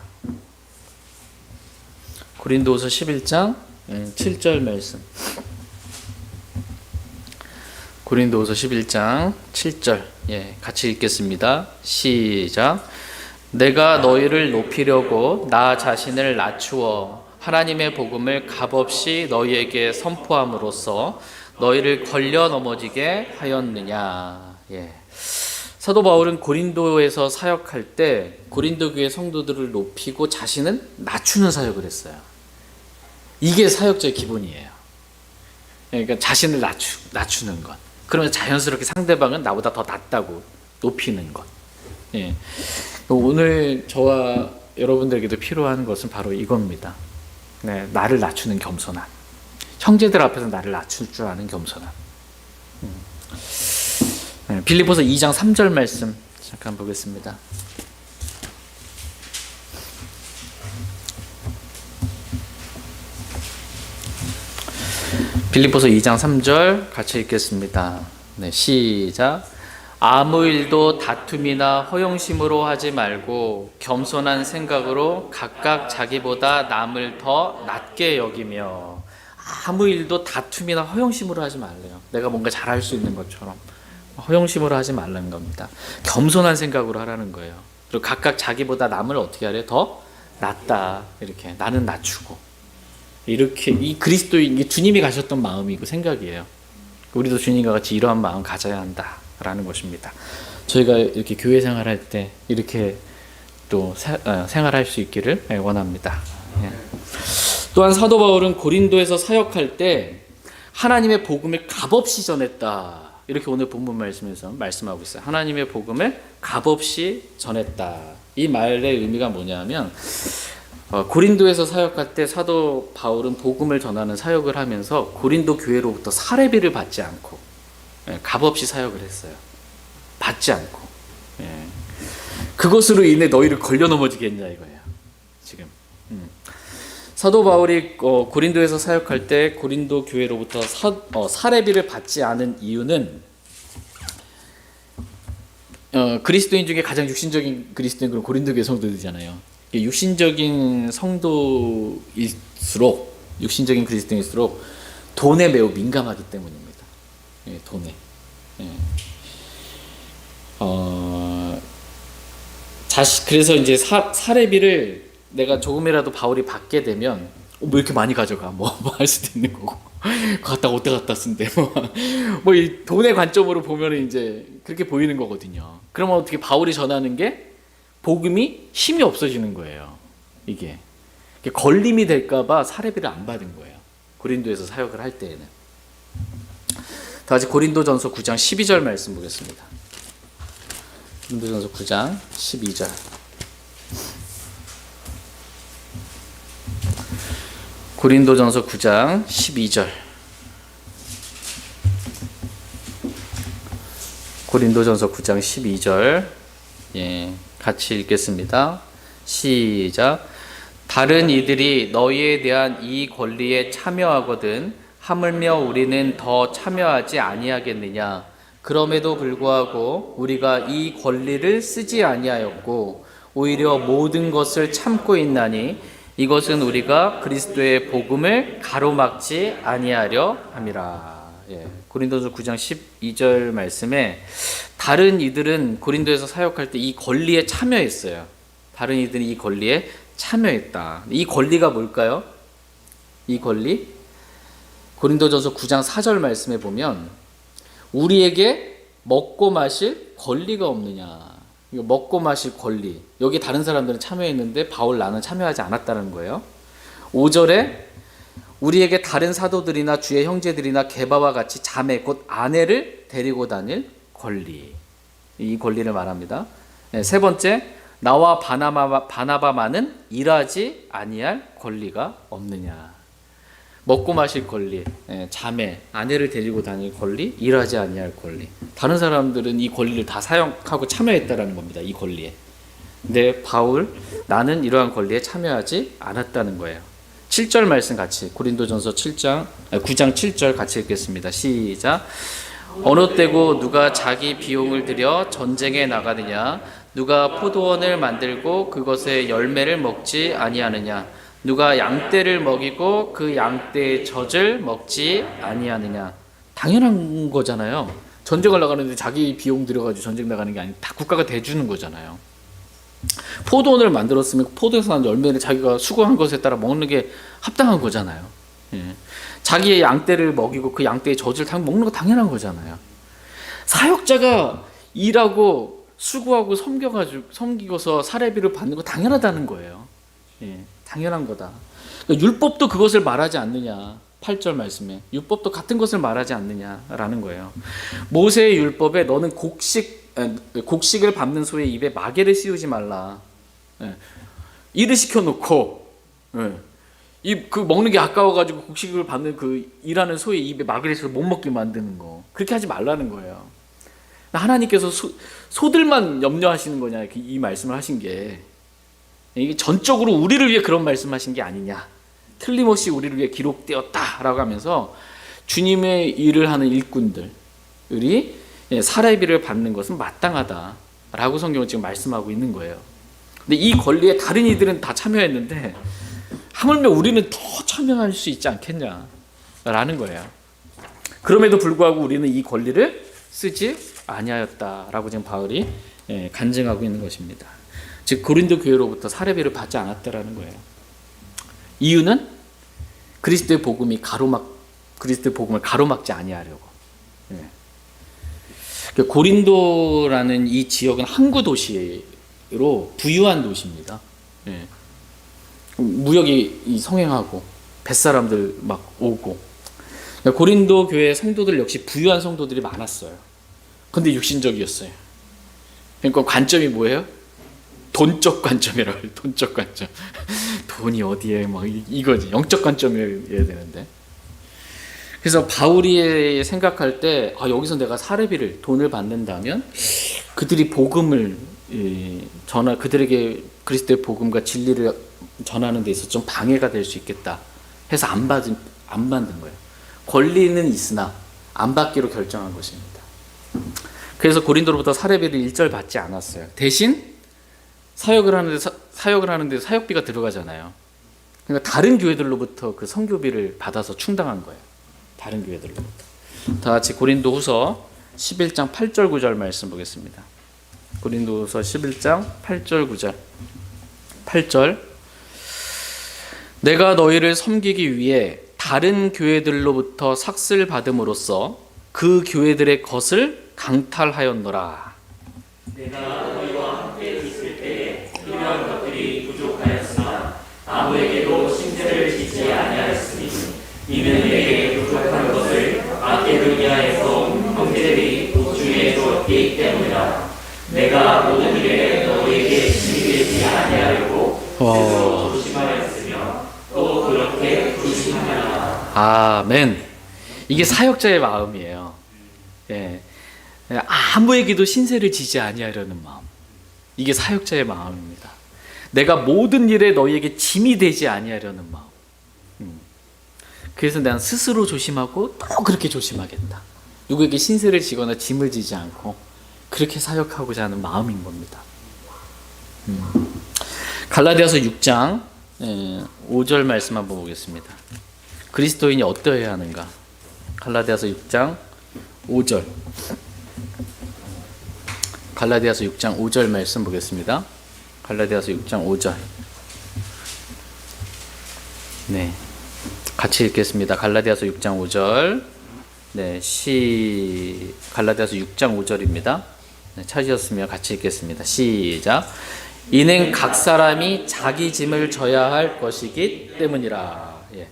고린도후서 11장 7절 말씀. 고린도후서 11장 7절 같이 읽겠습니다. 시작. 내가 너희를 높이려고 나 자신을 낮추어 하나님의 복음을 값없이 너희에게 선포함으로써 너희를 걸려 넘어지게 하였느냐. 사도 바울은 고린도에서 사역할 때 고린도 교회 성도들을 높이고 자신은 낮추는 사역을 했어요. 이게 사역자의 기본이에요. 그러니까 자신을 낮추는 것. 그러면 자연스럽게 상대방은 나보다 더 낫다고 높이는 것. 오늘 저와 여러분들에게도 필요한 것은 바로 이겁니다. 나를 낮추는 겸손함. 형제들 앞에서 나를 낮출 줄 아는 겸손함. 빌립보서 2장 3절 말씀 잠깐 보겠습니다. 빌립보서 2장 3절 같이 읽겠습니다. 시작. 아무 일도 다툼이나 허영심으로 하지 말고 겸손한 생각으로 각각 자기보다 남을 더 낮게 여기며. 아무 일도 다툼이나 허영심으로 하지 말래요. 내가 뭔가 잘할 수 있는 것처럼 허영심으로 하지 말라는 겁니다. 겸손한 생각으로 하라는 거예요. 그리고 각각 자기보다 남을 어떻게 하래? 더 낫다. 이렇게 나는 낮추고. 이렇게 이 그리스도인, 이 주님이 가셨던 마음이고 생각이에요. 우리도 주님과 같이 이러한 마음 가져야 한다라는 것입니다. 저희가 이렇게 교회 생활할 때 이렇게 또 생활할 수 있기를 원합니다. 또한 사도 바울은 고린도에서 사역할 때 하나님의 복음을 값없이 전했다. 이렇게 오늘 본문 말씀에서 말씀하고 있어요. 하나님의 복음을 값없이 전했다. 이 말의 의미가 뭐냐면 고린도에서 사역할 때 사도 바울은 복음을 전하는 사역을 하면서 고린도 교회로부터 사례비를 받지 않고 값없이 사역을 했어요. 받지 않고. 그것으로 인해 너희를 걸려 넘어지게 했냐 이거예요. 지금. 사도 바울이 고린도에서 사역할 때 고린도 교회로부터 사례비를 받지 않은 이유는 그리스도인 중에 가장 육신적인 그리스도인은 고린도 교회 성도들이잖아요. 육신적인 성도일수록, 육신적인 그리스도인일수록 돈에 매우 민감하기 때문입니다. 돈에. 그래서 이제 사례비를 내가 조금이라도 바울이 받게 되면 뭐 이렇게 많이 가져가 뭐 할 수도 있는 거고 갔다 어디 갔다 쓴대 뭐 이 돈의 관점으로 보면은 이제 그렇게 보이는 거거든요. 그러면 어떻게 바울이 전하는 게 복음이 힘이 없어지는 거예요. 이게 걸림이 될까봐 사례비를 안 받은 거예요. 고린도에서 사역을 할 때에는. 다 같이 고린도전서 9장 12절 말씀 보겠습니다. 고린도전서 9장 12절. 고린도전서 9장 12절. 고린도전서 9장 12절. 예, 같이 읽겠습니다. 시작. 다른 이들이 너희에 대한 이 권리에 참여하거든 하물며 우리는 더 참여하지 아니하겠느냐. 그럼에도 불구하고 우리가 이 권리를 쓰지 아니하였고 오히려 모든 것을 참고 있나니 이것은 우리가 그리스도의 복음을 가로막지 아니하려 함이라. 예, 고린도서 9장 12절 말씀에 다른 이들은 고린도에서 사역할 때 이 권리에 참여했어요. 다른 이들이 이 권리에 참여했다. 이 권리가 뭘까요? 이 권리? 고린도전서 9장 4절 말씀에 보면 우리에게 먹고 마실 권리가 없느냐. 이거 먹고 마실 권리. 여기 다른 사람들은 참여했는데 바울 나는 참여하지 않았다는 거예요. 5절에 우리에게 다른 사도들이나 주의 형제들이나 게바와 같이 자매 곧 아내를 데리고 다닐 권리. 이 권리를 말합니다. 세 번째, 나와 바나바만은 일하지 아니할 권리가 없느냐. 먹고 마실 권리, 자매, 아내를 데리고 다닐 권리, 일하지 아니할 권리. 다른 사람들은 이 권리를 다 사용하고 참여했다라는 겁니다. 이 권리에. 근데 바울, 나는 이러한 권리에 참여하지 않았다는 거예요. 7절 말씀 같이 고린도전서 9장 7절 같이 읽겠습니다. 시작. 어느 때고 누가 자기 비용을 들여 전쟁에 나가느냐? 누가 포도원을 만들고 그것의 열매를 먹지 아니하느냐? 누가 양떼를 먹이고 그 양떼의 젖을 먹지 아니하느냐? 당연한 거잖아요. 전쟁을 나가는데 자기 비용 들여가지고 전쟁 나가는 게 아니고 다 국가가 대주는 거잖아요. 포도원을 만들었으면 포도에서 난 열매를 자기가 수고한 것에 따라 먹는 게 합당한 거잖아요. 예. 자기의 양떼를 먹이고 그 양떼의 젖을 먹는 거 당연한 거잖아요. 사역자가 일하고 수고하고 섬기고서 사례비를 받는 거 당연하다는 거예요. 예, 당연한 거다. 그러니까 율법도 그것을 말하지 않느냐. 8절 말씀에 율법도 같은 것을 말하지 않느냐라는 거예요. 모세의 율법에 너는 곡식을 밟는 소의 입에 마개를 씌우지 말라. 예, 일을 시켜놓고 그 먹는 게 아까워가지고 곡식을 밟는 그 일하는 소의 입에 마개를 씌워서 못 먹게 만드는 거. 그렇게 하지 말라는 거예요. 하나님께서 소들만 염려하시는 거냐 이 말씀을 하신 게 이게 전적으로 우리를 위해 그런 말씀하신 게 아니냐. 틀림없이 우리를 위해 기록되었다라고 하면서 주님의 일을 하는 일꾼들이 사례비를 받는 것은 마땅하다라고 성경은 지금 말씀하고 있는 거예요. 근데 이 권리에 다른 이들은 다 참여했는데 하물며 우리는 더 참여할 수 있지 않겠냐라는 거예요. 그럼에도 불구하고 우리는 이 권리를 쓰지 아니하였다라고 지금 바울이 간증하고 있는 것입니다. 즉 고린도 교회로부터 사례비를 받지 않았다라는 거예요. 이유는 그리스도의 복음을 가로막지 아니하려고. 고린도라는 이 지역은 항구 도시로 부유한 도시입니다. 무역이 성행하고 뱃사람들 막 오고. 고린도 교회 성도들 역시 부유한 성도들이 많았어요. 근데 육신적이었어요. 그러니까 관점이 뭐예요? 돈적 관점이라고 해요. 돈적 관점. 돈이 어디에 막 이거지. 영적 관점이어야 되는데. 그래서 바울이 생각할 때 여기서 내가 사례비를 돈을 받는다면 그들이 복음을 그들에게 그리스도의 복음과 진리를 전하는 데 있어서 좀 방해가 될 수 있겠다 해서 안 받은 거예요. 권리는 있으나 안 받기로 결정한 것입니다. 그래서 고린도로부터 사례비를 일절 받지 않았어요. 대신 사역을 하는데 사역비가 들어가잖아요. 그러니까 다른 교회들로부터 그 선교비를 받아서 충당한 거예요. 다른 교회들로부터. 다 같이 고린도후서 11장 8절 9절 말씀 보겠습니다. 고린도후서 11장 8절 9절. 8절 내가 너희를 섬기기 위해 다른 교회들로부터 삭슬 받음으로써 그 교회들의 것을 강탈하였노라. 내가 너희와 함께 있을 때에 필요한 것들이 부족하였으나 아무에게도 신세를 지지 아니하였으니 이는 내게 부족한 것을 마케도니아에서 형제들이 보충해 주었기 때문이라. 내가 모든 일에 너희에게 힘이 되지 아니하려고 스스로 조심하였으며 또 그렇게 조심하라. 아멘. 이게 사역자의 마음이에요. 예. 아무에게도 신세를 지지 아니하려는 마음. 이게 사역자의 마음입니다. 내가 모든 일에 너희에게 짐이 되지 아니하려는 마음. 그래서 난 스스로 조심하고 또 그렇게 조심하겠다. 누구에게 신세를 지거나 짐을 지지 않고 그렇게 사역하고자 하는 마음인 겁니다. 갈라디아서 6장 5절 말씀 한번 보겠습니다. 그리스도인이 어떠해야 하는가? 갈라디아서 6장 5절. 갈라디아서 6장 5절 말씀 보겠습니다. 갈라디아서 6장 5절. 네. 같이 읽겠습니다. 갈라디아서 6장 5절. 네, 갈라디아서 6장 5절입니다. 네, 찾으셨으면 같이 읽겠습니다. 시작. 이는 각 사람이 자기 짐을 져야 할 것이기 때문이라. 예.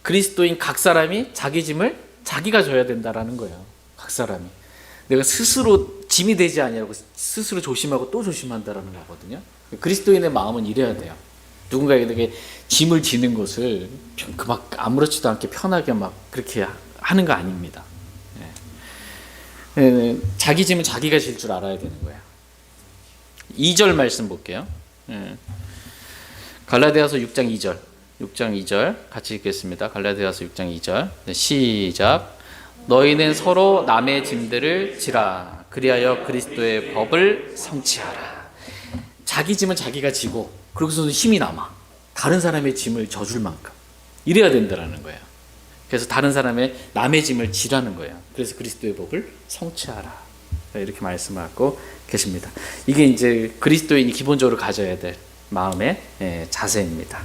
그리스도인 각 사람이 자기 짐을 자기가 져야 된다라는 거예요. 각 사람이. 내가 스스로 짐이 되지 아니하고 스스로 조심하고 또 조심한다라는 거거든요. 그리스도인의 마음은 이래야 돼요. 누군가에게 짐을 지는 것을 막 아무렇지도 않게 편하게 막 그렇게 하는 거 아닙니다. 예. 자기 짐은 자기가 질 줄 알아야 되는 거예요. 2절 말씀 볼게요. 예. 갈라디아서 6장 2절. 6장 2절 같이 읽겠습니다. 갈라디아서 6장 2절. 네, 시작. 너희는 서로 남의 짐들을 지라. 그리하여 그리스도의 법을 성취하라. 자기 짐은 자기가 지고 그러고서도 힘이 남아. 다른 사람의 짐을 져줄 만큼. 이래야 된다는 거예요. 그래서 다른 사람의 남의 짐을 지라는 거예요. 그래서 그리스도의 법을 성취하라. 이렇게 말씀하고 계십니다. 이게 이제 그리스도인이 기본적으로 가져야 될 마음의 자세입니다.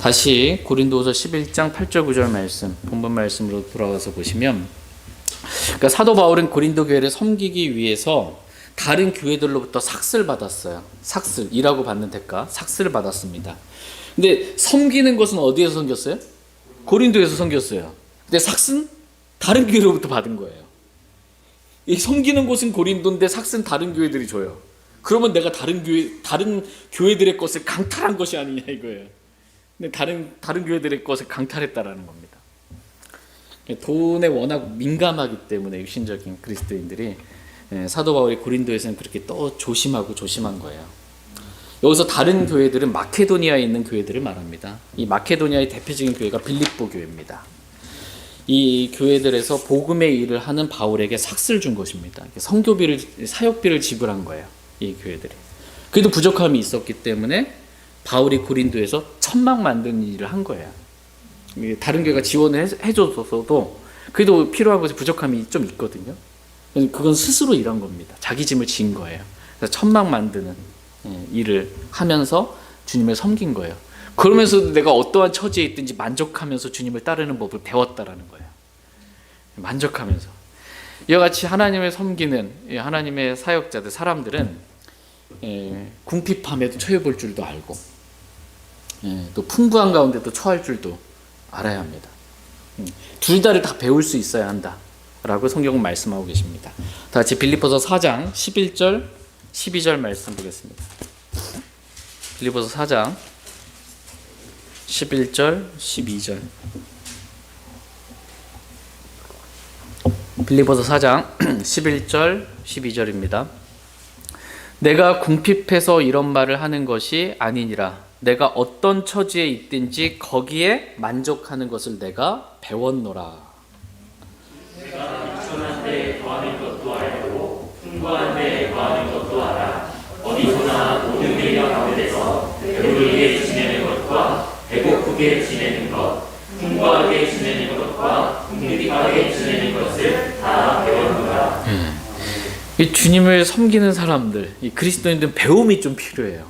다시 고린도후서 11장 8절 9절 말씀, 본문 말씀으로 돌아와서 보시면, 그러니까 사도 바울은 고린도 교회를 섬기기 위해서 다른 교회들로부터 삭슬 받았어요. 삭슬, 일하고 받는 대가, 삭슬을 받았습니다. 근데 섬기는 것은 어디에서 섬겼어요? 고린도에서 섬겼어요. 근데 삭슬은 다른 교회로부터 받은 거예요. 이 섬기는 곳은 고린도인데 삭슬은 다른 교회들이 줘요. 그러면 내가 다른 교회들의 것을 강탈한 것이 아니냐 이거예요. 근데 다른 교회들의 것을 강탈했다라는 겁니다. 돈에 워낙 민감하기 때문에 육신적인 그리스도인들이 사도 바울이 고린도에서는 그렇게 또 조심한 거예요. 여기서 다른 교회들은 마케도니아에 있는 교회들을 말합니다. 이 마케도니아의 대표적인 교회가 빌립보 교회입니다. 이 교회들에서 복음의 일을 하는 바울에게 삭슬 준 것입니다. 선교비를, 사역비를 지불한 거예요. 이 교회들이. 그래도 부족함이 있었기 때문에 바울이 고린도에서 천막 만드는 일을 한 거예요. 다른 교회가 지원을 해줬어도 그래도 필요한 것이 부족함이 좀 있거든요. 그건 스스로 일한 겁니다. 자기 짐을 진 거예요. 그래서 천막 만드는 일을 하면서 주님을 섬긴 거예요. 그러면서도 내가 어떠한 처지에 있든지 만족하면서 주님을 따르는 법을 배웠다라는 거예요. 만족하면서. 이와 같이 하나님을 섬기는 하나님의 사역자들, 사람들은 궁핍함에도 처해볼 줄도 알고 또 풍부한 가운데도 처할 줄도 알아야 합니다. 둘 다를 다 배울 수 있어야 한다라고 성경은 말씀하고 계십니다. 다 같이 빌립보서 4장 11절 12절 말씀 보겠습니다. 빌립보서 4장 11절 12절. 빌립보서 4장 11절 12절입니다. 내가 궁핍해서 이런 말을 하는 것이 아니니라. 내가 어떤 처지에 있든지 거기에 만족하는 것을 내가 배웠노라. 내가 유천한 데 거하는 것도 알고 풍부한 데 거하는 것도 알아. 어디서나 모든 일과 가운데서 배부르게 지내는 것과 배고프게 지내는 것, 풍부하게 지내는 것과 궁핍하게 지내는 것을 다 배웠노라. 이 주님을 섬기는 사람들, 이 그리스도인들은 배움이 좀 필요해요.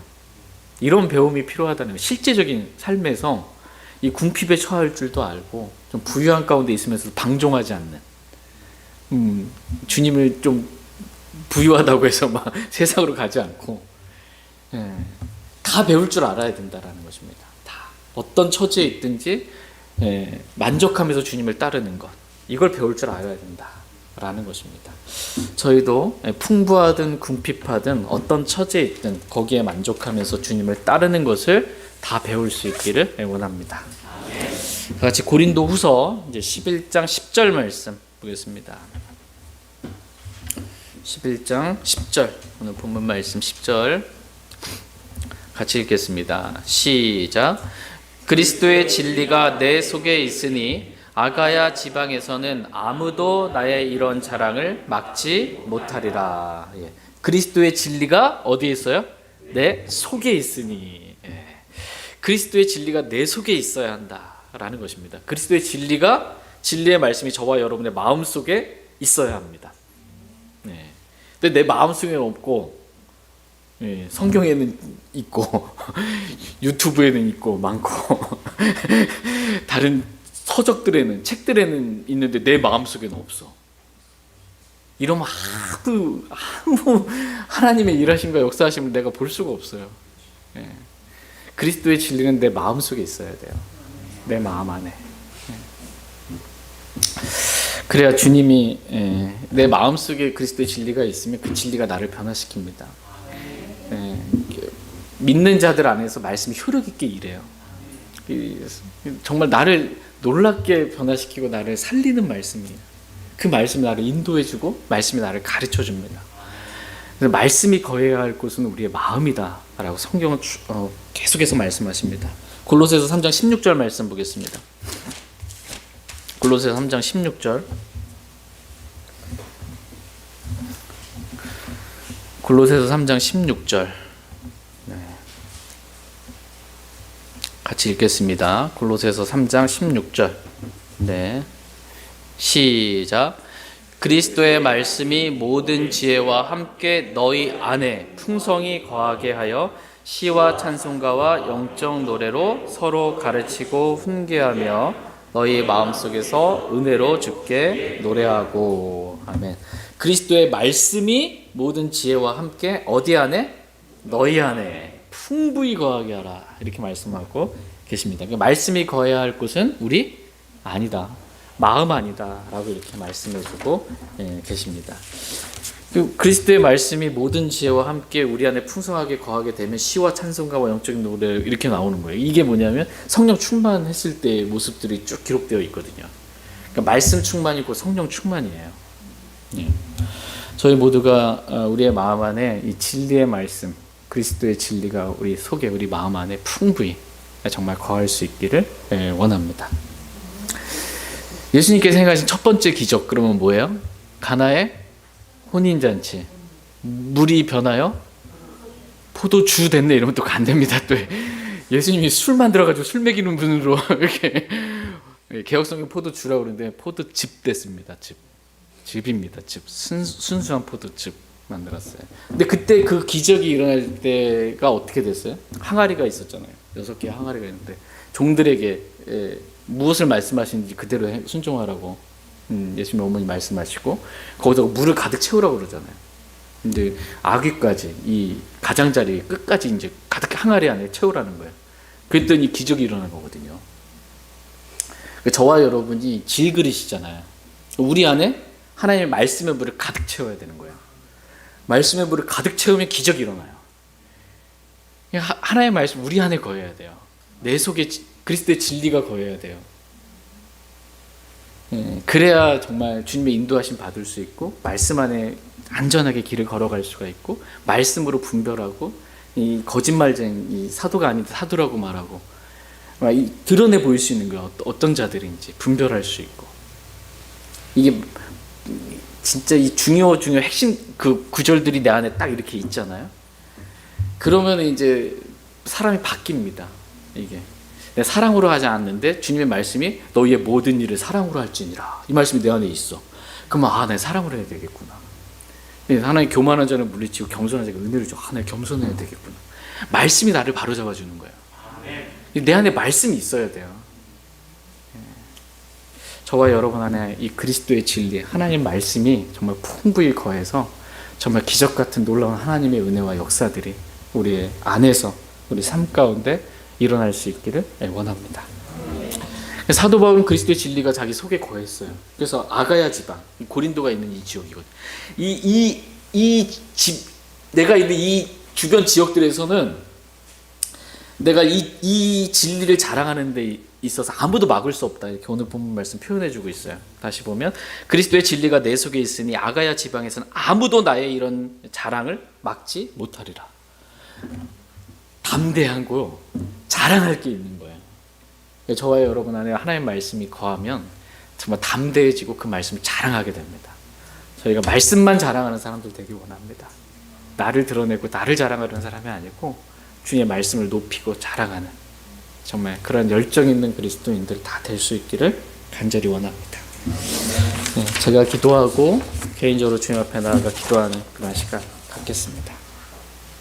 이런 배움이 필요하다는 거예요. 실제적인 삶에서 이 궁핍에 처할 줄도 알고 좀 부유한 가운데 있으면서도 방종하지 않는, 주님을 좀 부유하다고 해서 막 세상으로 가지 않고, 다 배울 줄 알아야 된다라는 것입니다. 다 어떤 처지에 있든지 만족하면서 주님을 따르는 것, 이걸 배울 줄 알아야 된다라는 것입니다. 저희도 풍부하든 궁핍하든 어떤 처지에 있든 거기에 만족하면서 주님을 따르는 것을 다 배울 수 있기를 원합니다. 같이 고린도후서 이제 11장 10절 말씀 보겠습니다. 11장 10절, 오늘 본문 말씀 10절 같이 읽겠습니다. 시작. 그리스도의 진리가 내 속에 있으니 아가야 지방에서는 아무도 나의 이런 자랑을 막지 못하리라. 그리스도의 진리가 어디에 있어요? 내 속에 있으니. 그리스도의 진리가 내 속에 있어야 한다라는 것입니다. 그리스도의 진리의 말씀이 저와 여러분의 마음속에 있어야 합니다. 근데 내 마음속에는 없고, 성경에는 있고 유튜브에는 있고 많고 다른 서적들에는, 책들에는 있는데 내 마음속에는 없어. 이러면 아무 하나님의 일하심과 역사하심을 내가 볼 수가 없어요. 그리스도의 진리는 내 마음속에 있어야 돼요. 내 마음 안에. 그래야 주님이, 내 마음속에 그리스도의 진리가 있으면 그 진리가 나를 변화시킵니다. 믿는 자들 안에서 말씀이 효력 있게 일해요. 정말 나를 놀랍게 변화시키고 나를 살리는 말씀이에요. 그 말씀이 나를 인도해주고 말씀이 나를 가르쳐줍니다. 그래서 말씀이 거해야 할 곳은 우리의 마음이다 라고 성경은 계속해서 말씀하십니다. 골로새서 3장 16절 말씀 보겠습니다. 골로새서 3장 16절. 골로새서 3장 16절. 같이 읽겠습니다. 골로새서 3장 16절. 네. 시작. 그리스도의 말씀이 모든 지혜와 함께 너희 안에 풍성히 거하게 하여 시와 찬송가와 영적 노래로 서로 가르치고 훈계하며 너희 마음속에서 은혜로 주께 노래하고. 아멘. 그리스도의 말씀이 모든 지혜와 함께 어디 안에? 너희 안에 풍부히 거하게 하라. 이렇게 말씀하고 계십니다. 말씀이 거해야 할 곳은 우리 아니다, 마음 아니다 라고 이렇게 말씀해주고 계십니다. 그리스도의 말씀이 모든 지혜와 함께 우리 안에 풍성하게 거하게 되면 시와 찬송가와 영적인 노래 이렇게 나오는 거예요. 이게 뭐냐면 성령 충만했을 때의 모습들이 쭉 기록되어 있거든요. 그러니까 말씀 충만이고 성령 충만이에요. 저희 모두가 우리의 마음 안에 이 진리의 말씀, 그리스도의 진리가 우리 속에, 우리 마음 안에 풍부히 정말 거할 수 있기를 원합니다. 예수님께서 행하신 첫 번째 기적, 그러면 뭐예요? 가나의 혼인잔치. 물이 변하여 포도주 됐네 이러면 또 안 됩니다. 또 예수님이 술 만들어가지고 술 먹이는 분으로 이렇게 개혁성경 포도주라고 그러는데 포도즙 됐습니다. 즙입니다. 즙. 순수한 포도즙 만들었어요. 근데 그때 그 기적이 일어날 때가 어떻게 됐어요? 항아리가 있었잖아요. 6개의 항아리가 있는데 종들에게 무엇을 말씀하시는지 그대로 순종하라고 예수님 어머니 말씀하시고 거기다가 물을 가득 채우라고 그러잖아요. 근데 아귀까지 이 가장자리 끝까지 이제 가득 항아리 안에 채우라는 거예요. 그랬더니 기적이 일어난 거거든요. 저와 여러분이 질그릇이잖아요. 우리 안에 하나님의 말씀의 물을 가득 채워야 되는 거예요. 말씀의 물을 가득 채우면 기적이 일어나요. 하나님의 말씀 우리 안에 거해야 돼요. 내 속에 그리스도의 진리가 거해야 돼요. 그래야 정말 주님의 인도하심 받을 수 있고 말씀 안에 안전하게 길을 걸어갈 수가 있고 말씀으로 분별하고 이 거짓말쟁이 이 사도가 아닌 사도라고 말하고 드러내 보일 수 있는 거예요. 어떤 자들인지 분별할 수 있고. 이게 진짜 이 중요 핵심 그 구절들이 내 안에 딱 이렇게 있잖아요. 그러면 이제 사람이 바뀝니다. 이게 내가 사랑으로 하지 않는데 주님의 말씀이 너희의 모든 일을 사랑으로 할지니라. 이 말씀이 내 안에 있어. 그러면 내가 사랑으로 해야 되겠구나. 하나님 교만한 자는 물리치고 겸손한 자에게 은혜를 줘. 내가 겸손해야 되겠구나. 말씀이 나를 바로잡아 주는 거예요. 내 안에 말씀이 있어야 돼요. 저와 여러분 안에 이 그리스도의 진리, 하나님 말씀이 정말 풍부히 거해서 정말 기적 같은 놀라운 하나님의 은혜와 역사들이 우리 안에서 우리 삶 가운데 일어날 수 있기를 원합니다. 사도 바울은 그리스도의 진리가 자기 속에 거했어요. 그래서 아가야 지방, 고린도가 있는 이 지역이거든요. 내가 있는 이 주변 지역들에서는 내가 이 진리를 자랑하는 데 있어서 아무도 막을 수 없다. 이렇게 오늘 본문 말씀 표현해주고 있어요. 다시 보면 그리스도의 진리가 내 속에 있으니 아가야 지방에서는 아무도 나의 이런 자랑을 막지 못하리라. 담대하고 자랑할 게 있는 거예요. 저와 여러분 안에 하나님의 말씀이 거하면 정말 담대해지고 그 말씀을 자랑하게 됩니다. 저희가 말씀만 자랑하는 사람들 되길 원합니다. 나를 드러내고 나를 자랑하는 사람이 아니고 주님의 말씀을 높이고 자랑하는 정말 그런 열정 있는 그리스도인들 다 될 수 있기를 간절히 원합니다. 제가 기도하고 개인적으로 주님 앞에 나아가 기도하는 그런 시간 갖겠습니다.